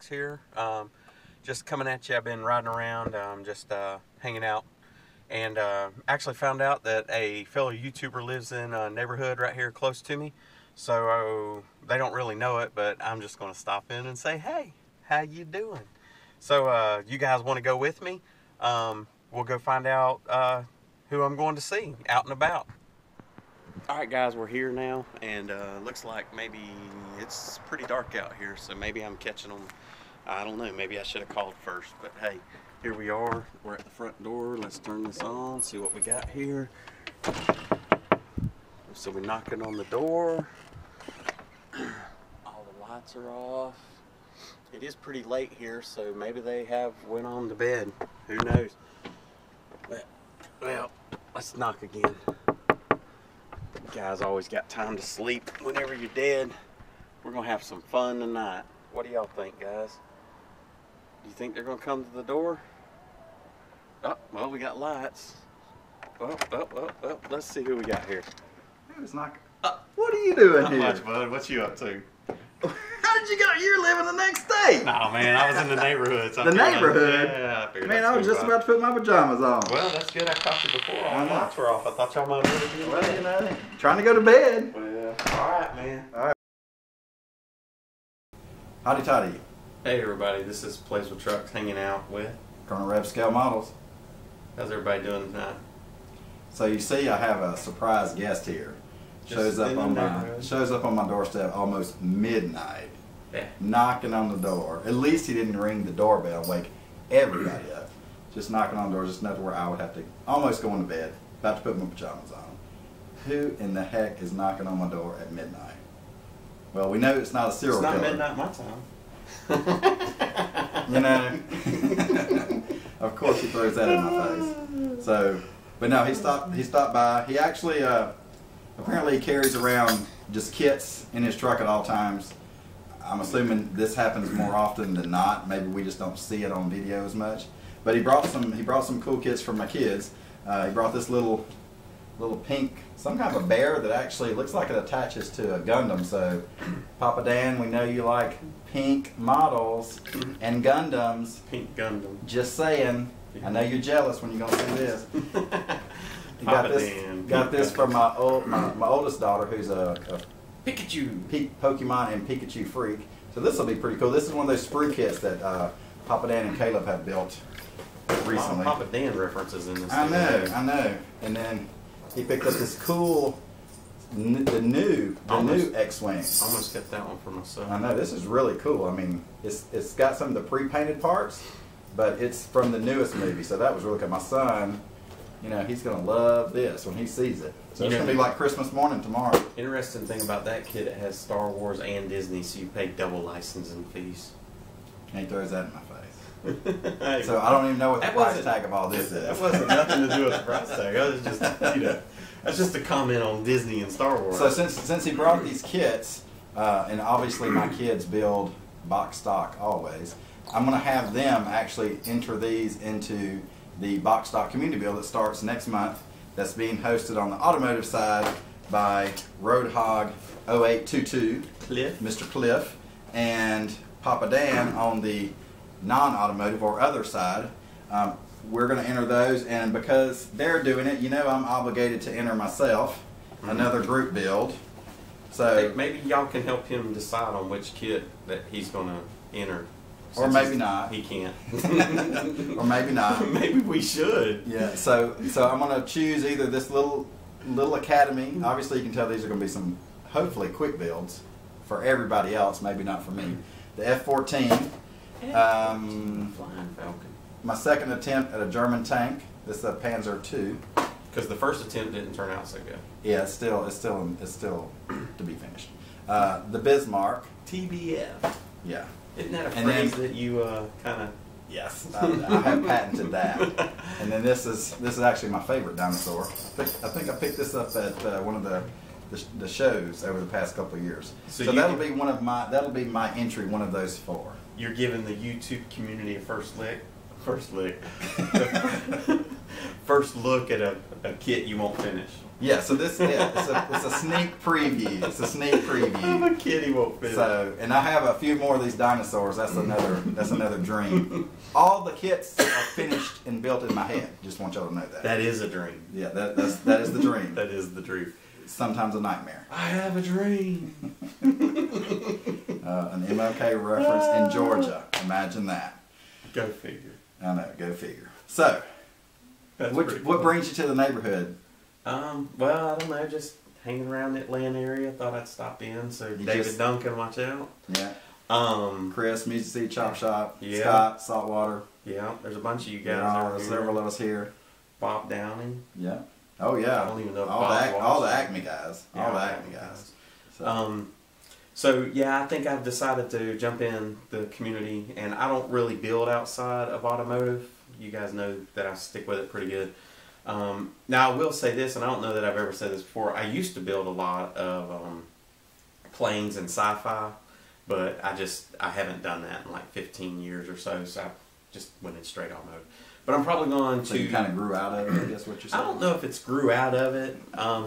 Trucks here. Just coming at you. I've been riding around, just hanging out, and actually found out that a fellow YouTuber lives in a neighborhood right here close to me. So they don't really know it, but I'm just going to stop in and say, hey, how you doing? So you guys want to go with me? We'll go find out who I'm going to see out and about. Alright guys, we're here now, and looks like maybe it's pretty dark out here, so maybe I'm catching them. I don't know, maybe I should have called first, but hey, here we are. We're at the front door. Let's turn this on, see what we got here. So we're knocking on the door. All the lights are off. It is pretty late here, so maybe they have went on to bed. Who knows? Well, let's knock again. Guys always got time to sleep whenever you're dead. We're gonna have some fun tonight. What do y'all think, guys? Do you think they're gonna come to the door? Oh, well, we got lights. Oh, let's see who we got here. It's not. What are you doing Not here? much, bud. What you up to? How did you go? You're living the next state. Nah, man, I was in the neighborhood. So The neighborhood? Yeah, I Man, I was just about to put my pajamas on. Well, that's good. I caught you before all the lights were off. I thought y'all might really be in Well, bed. you know, trying to go to bed. Well, all right, man. All right. Howdy toddy. Hey, everybody. This is Plays with Trucks, hanging out with. Colonel Rev Scale Models. How's everybody doing tonight? So you see, I have a surprise guest here. Just in the neighborhood. Shows up on my doorstep almost midnight, Yeah. knocking on the door. At least he didn't ring the doorbell and wake everybody up. Just knocking on the door, just enough to where I would have to almost go into bed, about to put my pajamas on. Who in the heck is knocking on my door at midnight? Well, we know it's not a serial It's not killer. midnight my time. You know, of course he throws that in my face. So, but no, he stopped by. He actually, apparently he carries around just kits in his truck at all times. I'm assuming this happens more often than not. Maybe we just don't see it on video as much. But he brought some cool kits for my kids. He brought this little pink, some kind of a bear that actually looks like it attaches to a Gundam. So, Papa Dan, we know you like pink models and Gundams. Pink Gundam. Just saying. I know you're jealous when you're gonna see this. He got this from my oldest daughter, who's a Pikachu. Pokemon and Pikachu freak. So this will be pretty cool. This is one of those sprue kits that Papa Dan and Caleb have built recently. Papa Dan references in this. I know. And then he picked up this cool, the new X-Wing. Almost got that one for myself. I know, this is really cool. I mean, it's got some of the pre-painted parts, but it's from the newest movie, so that was really cool. My son, you know, he's gonna love this when he sees it. So it's gonna be like Christmas morning tomorrow. Interesting thing about that kit, it has Star Wars and Disney, so you pay double licensing fees. And he throws that in my face. So I don't even know what the price tag of all this is. That wasn't nothing to do with the price tag. That was just, that's just a comment on Disney and Star Wars. So since he brought these kits, and obviously my kids build box stock always, I'm going to have them actually enter these into the box stock community build that starts next month. That's being hosted on the automotive side by Roadhog 0822, Mr. Cliff, and Papa Dan on the non-automotive or other side. We're going to enter those, and because they're doing it, you know, I'm obligated to enter myself another group build. So maybe y'all can help him decide on which kit that he's going to enter. Or maybe not. He can't. Or maybe not. Maybe we should. Yeah. So I'm going to choose either this little academy. Obviously, you can tell these are going to be some hopefully quick builds for everybody else. Maybe not for me. The F-14. Flying Falcon. My second attempt at a German tank. This is a Panzer II. Because the first attempt didn't turn out so good. Yeah, it's still to be finished. The Bismarck. TBF. Yeah. Isn't that a phrase that you kind of? Yes, I have patented that. And then this is actually my favorite dinosaur. I think I picked this up at one of the shows over the past couple of years. So that'll be my entry. One of those four. You're giving the YouTube community a first look at a kit you won't finish. Yeah, so this it's a sneak preview. It's a sneak preview. The kitty won't fit. So, and I have a few more of these dinosaurs. That's another dream. All the kits are finished and built in my head. Just want y'all to know that. That is a dream. Yeah, that is the dream. That is the dream. Sometimes a nightmare. I have a dream. An MLK reference in Georgia. Imagine that. Go figure. I know. Go figure. So, what brings you to the neighborhood? Well, I don't know, just hanging around the Atlanta area. Thought I'd stop in, so David Duncan, watch out. Yeah. Um, Chris, Music City Chop Shop. Yeah. Scott, Saltwater. Yeah, there's a bunch of you guys. Several of us here. Bob Downing. Yeah. Oh yeah. I don't even know if all the Acme guys. Yeah, all the Acme guys. So yeah, I think I've decided to jump in the community, and I don't really build outside of automotive. You guys know that I stick with it pretty good. Now I will say this, and I don't know that I've ever said this before. I used to build a lot of planes and sci-fi, but I haven't done that in like 15 years or so. So I just went in straight automotive. But I'm probably going to. So you kind of grew out of it, I guess what you're saying. I don't know if it's grew out of it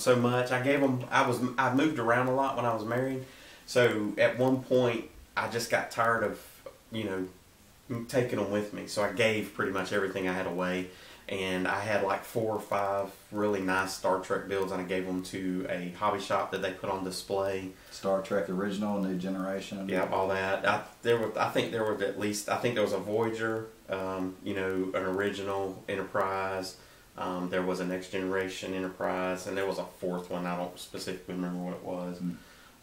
so much. I moved around a lot when I was married, so at one point I just got tired of taking them with me. So I gave pretty much everything I had away, and I had like 4 or 5 really nice Star Trek builds, and I gave them to a hobby shop that they put on display. Star Trek original, new generation. Yeah, all that. I think there was a Voyager, an original Enterprise. There was a Next Generation Enterprise, and there was a 4th one. I don't specifically remember what it was.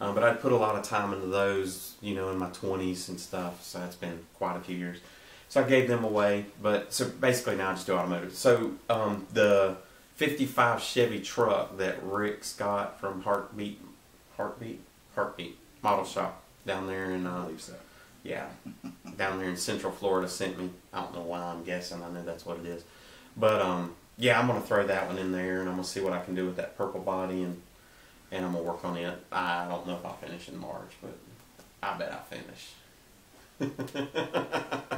But I put a lot of time into those, in my 20s and stuff. So it's been quite a few years. So I gave them away. But so basically now I just do automotive. So the 55 Chevy truck that Rick Scott from Heartbeat Model Shop down there in I believe so. Yeah, down there in Central Florida sent me. I don't know why, I'm guessing. I know that's what it is. But yeah, I'm gonna throw that one in there, and I'm gonna see what I can do with that purple body, and I'm gonna work on it. I don't know if I'll finish in March, but I bet I'll finish.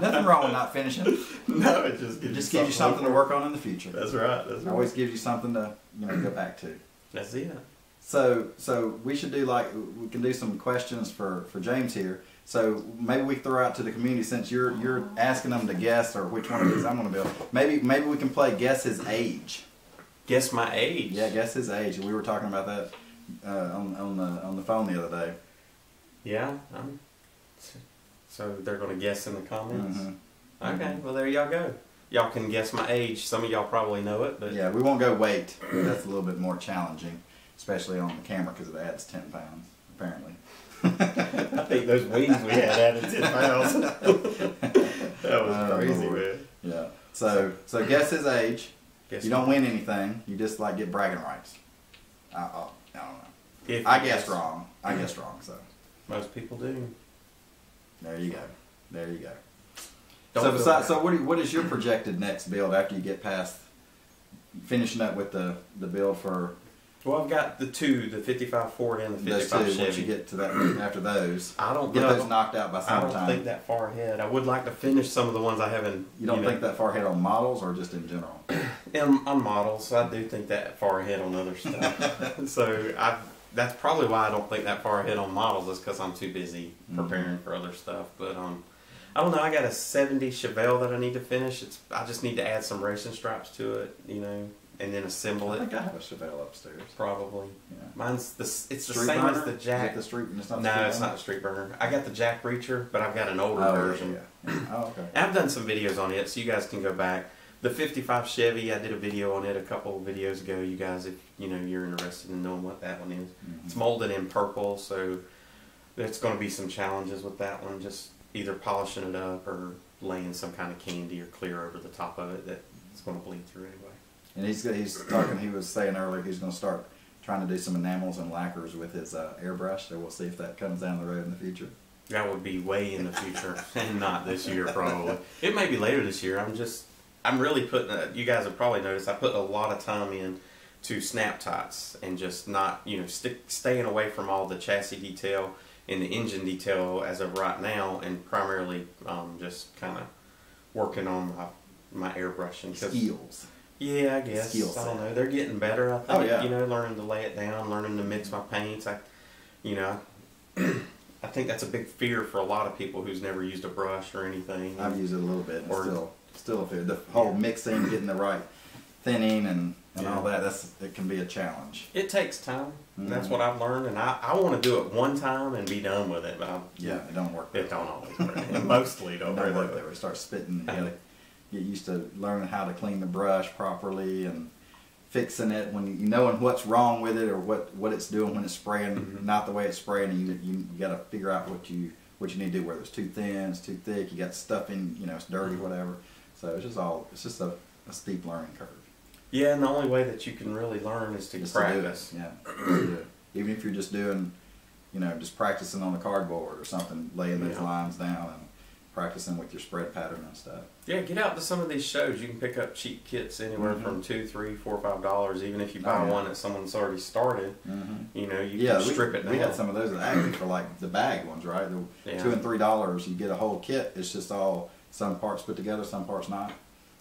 Nothing wrong with not finishing. No, it just gives you something to work on in the future. That's right. It always gives you something to go back to. That's it. So we should do we can do some questions for James here. So maybe we throw out to the community, since you're asking them to guess or which one of these I'm going to build. Maybe we can play guess his age. Guess my age. Yeah, guess his age. We were talking about that on the phone the other day. Yeah. So they're going to guess in the comments? Mm-hmm. Okay, well there y'all go. Y'all can guess my age. Some of y'all probably know it, but... Yeah, we won't go weight. That's a little bit more challenging, especially on the camera, because it adds 10 pounds, apparently. I think those wings we had added 10 pounds. That was crazy, man. Yeah. So guess his age. Guess you don't win anything. You just get bragging rights. I don't know. I guessed wrong. I guessed wrong. So most people do. There you go. There you go. Don't So what is your projected next build after you get past finishing up with the build for? Well, I've got the 55 Ford and the 55 Chevy. Once you get to that, after those, I don't get know. those knocked out by summertime. I don't think that far ahead. I would like to finish some of the ones I haven't. You don't think that far ahead on models, or just in general? On models, I do think that far ahead on other stuff. So that's probably why I don't think that far ahead on models, is because I'm too busy preparing for other stuff. But I don't know. I got a 70 Chevelle that I need to finish. I just need to add some racing stripes to it, and then assemble it. I think I have a Chevelle upstairs. Probably. Yeah. Mine's it's the Street same burner? as the Jack. Is it the street? It's not No, it's not the street burner. I got the Jack Reacher, but I've got an older version. Yeah. Oh, okay. And I've done some videos on it, so you guys can go back. The 55 Chevy, I did a video on it a couple of videos ago. You guys, if you're interested in knowing what that one is, it's molded in purple, so there's going to be some challenges with that one. Just either polishing it up or laying some kind of candy or clear over the top of it that it's going to bleed through anyway. And he's talking. He was saying earlier he's going to start trying to do some enamels and lacquers with his airbrush. So we'll see if that comes down the road in the future. That would be way in the future, and not this year probably. It may be later this year. I'm really putting. You guys have probably noticed I put a lot of time in to snap tots and just not staying away from all the chassis detail and the engine detail as of right now, and primarily just kind of working on my airbrushing skills. Yeah, I guess. skill set. I don't know. They're getting better, I think. Oh, yeah. You know, learning to lay it down, learning to mix my paints. You know, I think that's a big fear for a lot of people who's never used a brush or anything. I've used it a little bit, and Or- still a fear. The whole mixing, getting the right thinning, and all that. It can be a challenge. It takes time. Mhm. That's what I've learned, and I want to do it one time and be done with it. But It don't work. it don't always work. It mostly don't Don't work really. there. We start spitting. You gotta get used to learning how to clean the brush properly and fixing it when you knowing what's wrong with it or what it's doing when it's spraying, Mhm. not the way it's spraying. And you got to figure out what you need to do. Whether it's too thin, it's too thick. You got stuff in. It's dirty, whatever. So it's just a steep learning curve. Yeah, and the only way that you can really learn is to Just practice. to do it. Yeah. Just to do it. Even if you're just doing, just practicing on the cardboard or something, laying those Yeah. lines down and practicing with your spread pattern and stuff. Yeah, get out to some of these shows. You can pick up cheap kits anywhere Mhm. from $2, $3, $4, $5. Even if you buy Oh, yeah. one that someone's already started, Mm-hmm. you Yeah, can strip it down. we had some of those actually for like the bag ones, right? The Yeah. $2 and $3. You get a whole kit. It's just all some parts put together, some parts not.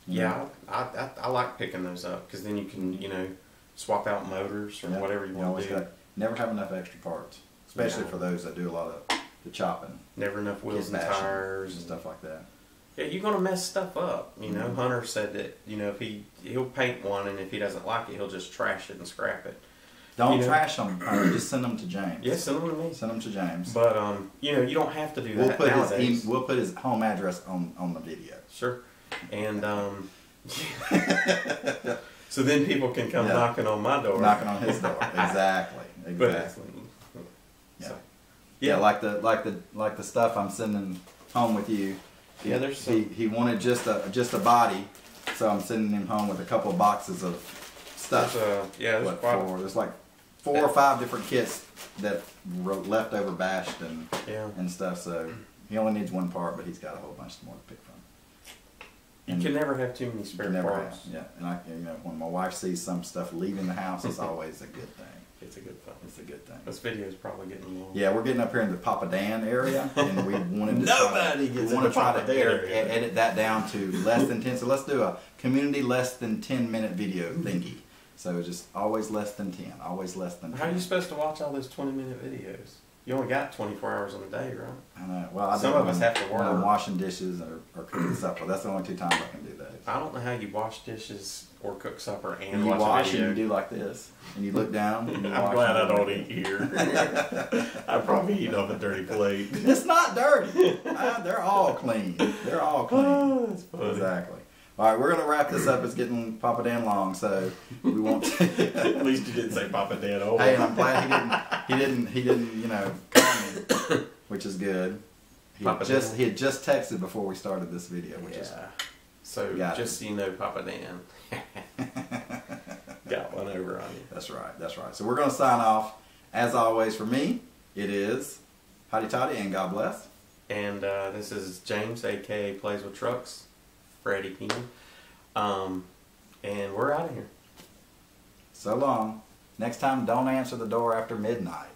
Yeah, I like picking those up because then you can swap out motors or Yeah. whatever you want always to do. never have enough extra parts, especially Yeah. for those that do a lot of the chopping, Never enough wheels kit and bashing tires and stuff like that. Yeah, you're gonna mess stuff up. Mhm. Hunter said that if he'll paint one and if he doesn't like it, he'll just trash it and scrap it. Don't trash them. Just send them to James. Yeah, send them to me. Send them to James. But you don't have to do that nowadays. We'll put his home address on the video. Sure. And so then people can come Yeah. knocking on my door. Knocking on his door. Exactly. But Exactly. Yeah. so, Yeah, like the stuff I'm sending home with you. Yeah, there's some. He wanted just a body, so I'm sending him home with a couple of boxes of stuff. There's quite. There's like 4 or 5 different kits that were left over bashed and stuff. So he only needs one part, but he's got a whole bunch more to pick from. You can never have too many You spare can never parts. have, yeah. And when my wife sees some stuff leaving the house, it's always a good thing. It's a good thing. It's a good thing. This video is probably getting long. Yeah, we're getting up here in the Papa Dan area, and we wanted to Nobody gets in the Papa Dan area. edit that down to less than 10. So let's do a community less than 10-minute video thingy. So just always less than 10. Always less than 10. How are you supposed to watch all those 20-minute videos? You only got 24 hours in a day, right? I know. Well, I Some do of us have to when I'm work. washing dishes or cooking supper. That's the only 2 times I can do those. I don't know how you wash dishes or cook supper and You watch wash a video. and you do like this, and you look down. And you I'm wash glad I and don't you- eat here. I probably eat off a dirty plate. It's not dirty. They're all clean. They're all clean. Oh, that's funny. Exactly. All right, we're gonna wrap this up. It's getting Papa Dan long, so we won't. At least you didn't say Papa Dan. Oh, Hey, and I'm glad he didn't, call me, which is good. He Papa had Dan. just texted before we started this video, which is yeah. So Got just so you know, Papa Dan got one over on you. that's right. That's right. So we're gonna sign off. As always, for me, it is Hotty Toddy and God bless. And this is James, aka Plays with Trucks, Freddie Keenan. And we're out of here. So long. Next time, don't answer the door after midnight.